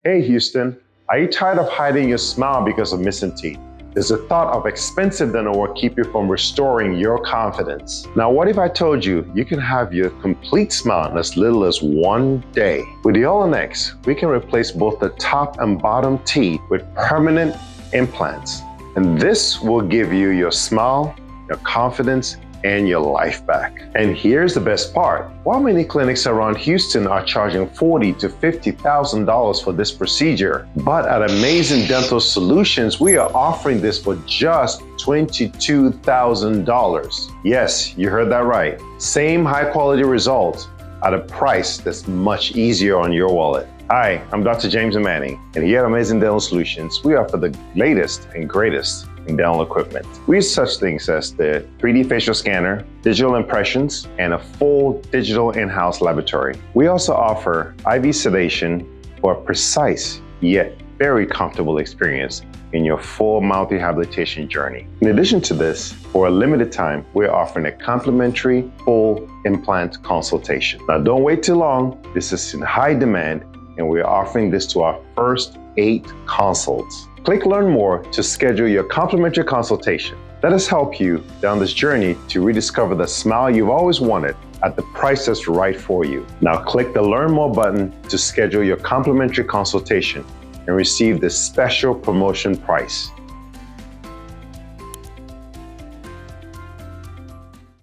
Hey Houston, are you tired of hiding your smile because of missing teeth? Does the thought of expensive dental work keep you from restoring your confidence? Now, what if I told you you can have your complete smile in as little as 1 day? With the All-in-X, we can replace both the top and bottom teeth with permanent implants. And this will give you your smile, your confidence, and your life back. And here's the best part. While many clinics around Houston are charging $40,000 to $50,000 for this procedure, but at Amazing Dental Solutions, we are offering this for just $22,000. Yes, you heard that right. Same high quality results at a price that's much easier on your wallet. Hi, I'm Dr. James Manning, and here at Amazing Dental Solutions, we offer the latest and greatest in dental equipment. We use such things as the 3D facial scanner, digital impressions, and a full digital in-house laboratory. We also offer IV sedation for a precise yet very comfortable experience in your full mouth rehabilitation journey. In addition to this, for a limited time, we're offering a complimentary full implant consultation. Now, don't wait too long. This is in high demand, and we're offering this to our first 8 consults. Click Learn More to schedule your complimentary consultation. Let us help you down this journey to rediscover the smile you've always wanted at the price that's right for you. Now click the Learn More button to schedule your complimentary consultation and receive this special promotion price.